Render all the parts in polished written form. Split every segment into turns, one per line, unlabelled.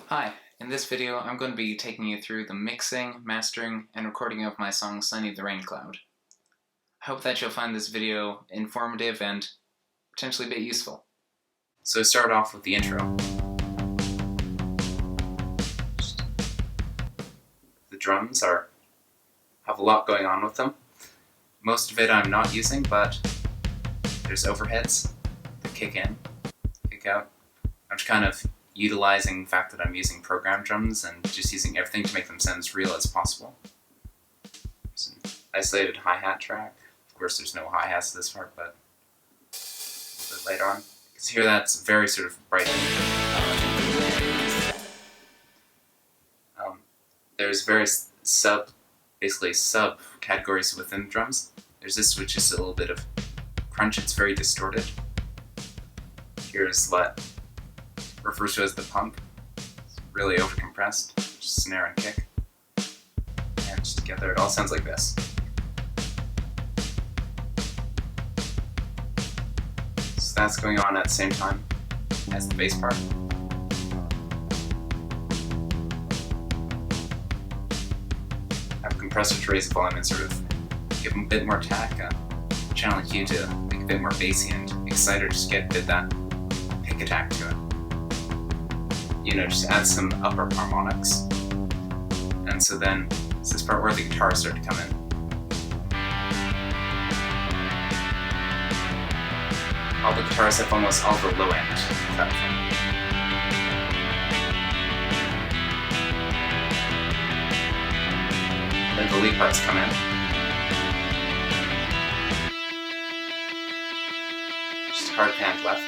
Hi, in this video I'm going to be taking you through the mixing, mastering, and recording of my song Sunny the Raincloud. I hope that you'll find this video informative and potentially a bit useful. So to start off with the intro. The drums have a lot going on with them. Most of it I'm not using, but there's overheads that kick in, kick out. I'm just kind of utilizing the fact that I'm using programmed drums and just using everything to make them sound as real as possible. There's an isolated hi-hat track. Of course there's no hi-hats to this part, but a little bit later on. You can hear that's very sort of bright. There's various sub categories within the drums. There's this which is a little bit of crunch, it's very distorted. Here's what refers to as the pump. It's really overcompressed, just snare and kick. And just together it all sounds like this. So that's going on at the same time as the bass part. I have a compressor to raise the volume and sort of give them a bit more attack, channel EQ to make it a bit more bassy and exciter, just get a bit that pick attack to it. Just add some upper harmonics. And so then it's this part where the guitars start to come in. All the guitars have almost all the low end cut from. Then the lead parts come in. Just hard pan left.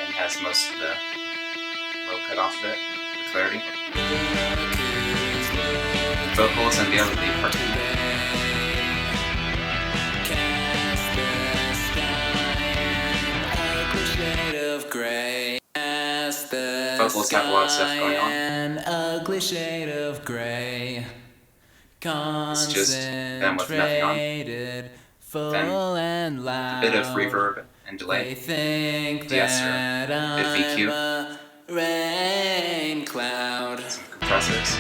And has most of the low cut off of it, the clarity. Vocals and the other lead part. Vocals have a lot of stuff going on. It's just them with nothing on. Then a bit of reverb and delay. De-esser, bit of EQ. Raincloud. Some compressors.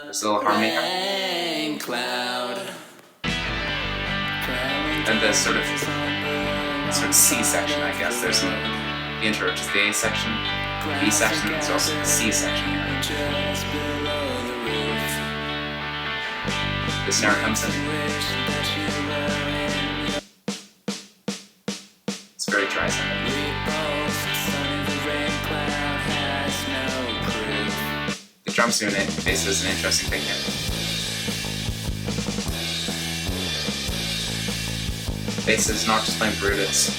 There's a little harmony here. And the sort of C section, I guess. There's the intro, which is the A section, B section, and there's also the C section here. The snare comes in. It's very dry sounding. The drums doing it, bass is an interesting thing here. Bass is not just playing groove, it's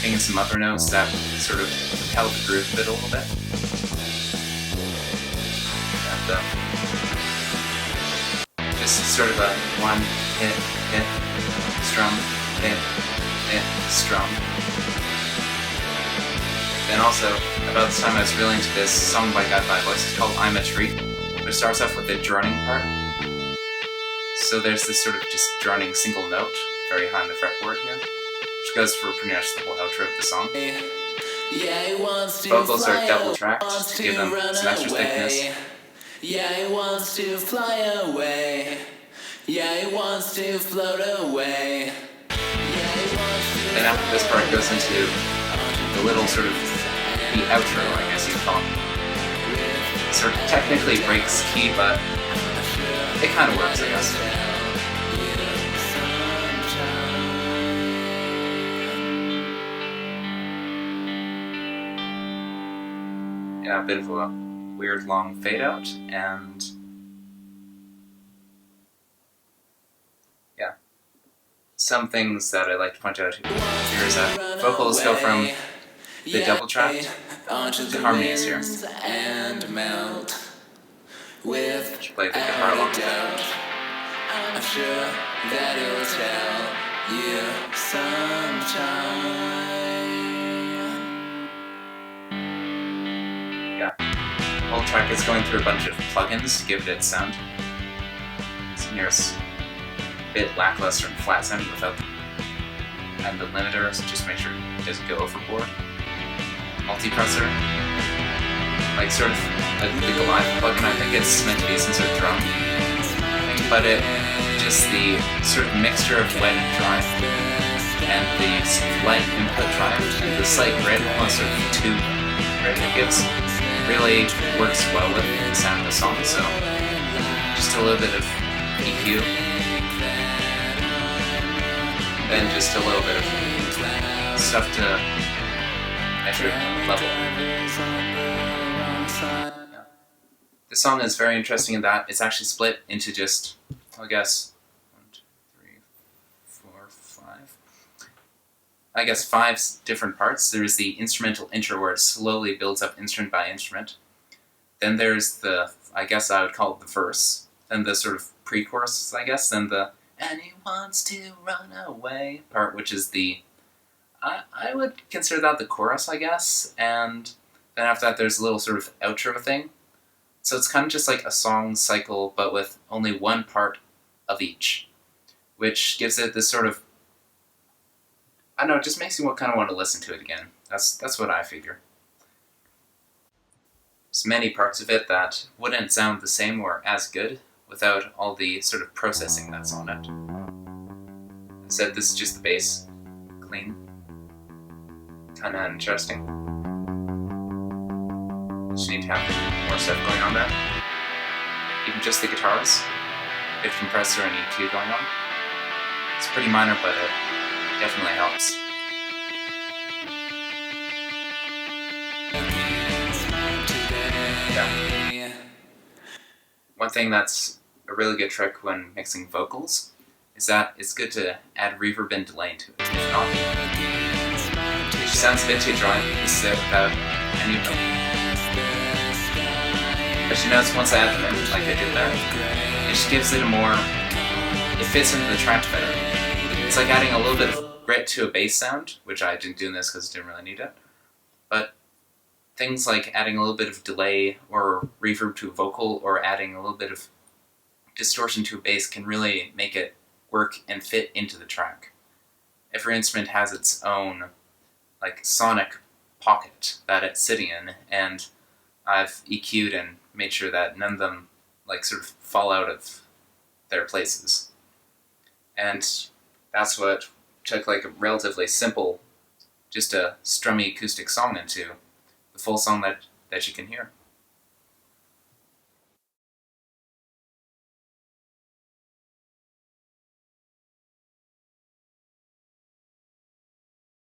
picking some upper notes that sort of propel the groove a little bit. And just sort of a one hit, hit, strum, hit, hit, strum. Then also, about this time I was really into this song by God by Voice. It's called I'm a Tree. It starts off with a droning part. So there's this sort of just droning single note, very high on the fretboard here, which goes for pretty much the whole outro of the song. Vocals are double tracked to give them some extra thickness.
Yeah, he wants to fly away. Yeah, he wants to float away.
Then after this part goes into the little sort of the outro, I guess you'd call it. Sort of technically breaks key, but it kind of works, I guess. Yeah, a bit of a weird long fade out, and yeah. Some things that I like to point out here is that vocals go from the double tracked to harmonies here.
And melt with
play the guitar along with it.
I'm sure that it'll tell you sometime.
Yeah. The whole track is going through a bunch of plugins to give it its sound. So here's a bit lackluster and flat sounding without them. And the limiter, so just make sure it doesn't go overboard. Multipressor. like sort of like the Goliath plugin. I think it's meant to be some sort of drum thing, but it just the sort of mixture of wet and dry, and the light input drive, and the slight grid, almost sort of tube grid it gives, really works well with the sound of the song. So just a little bit of EQ, then just a little bit of stuff to measure level. Yeah. This song is very interesting in that it's actually split into just, I guess, 1, 2, 3, 4, 5. I guess 5 different parts. There's the instrumental intro where it slowly builds up instrument by instrument. Then there's the, I guess I would call it the verse. Then the sort of pre-chorus, I guess. Then the "and he wants to run away" part, which is the, I would consider that the chorus, I guess. And then after that there's a little sort of outro thing. So it's kind of just like a song cycle, but with only one part of each, which gives it this sort of, I don't know, it just makes you kind of want to listen to it again. That's what I figure. There's many parts of it that wouldn't sound the same or as good without all the sort of processing that's on it. Instead, this is just the bass, clean, kind of interesting. Just need to have more stuff going on there. Even just the guitars, a bit of compressor and EQ going on. It's pretty minor, but it definitely helps. Yeah. One thing that's a really good trick when mixing vocals is that it's good to add reverb and delay to it. If not, it just sounds a bit too dry. This is it without any of them. But you notice once I add them in, like I did there, it just gives it a more, it fits into the track better. It's like adding a little bit of grit to a bass sound, which I didn't do in this because it didn't really need it. But things like adding a little bit of delay or reverb to a vocal, or adding a little bit of distortion to a bass can really make it work and fit into the track. Every instrument has its own like sonic pocket that it's sitting in, and I've EQ'd and made sure that none of them like sort of fall out of their places. And that's what took like a relatively simple, just a strummy acoustic song into the full song that you can hear.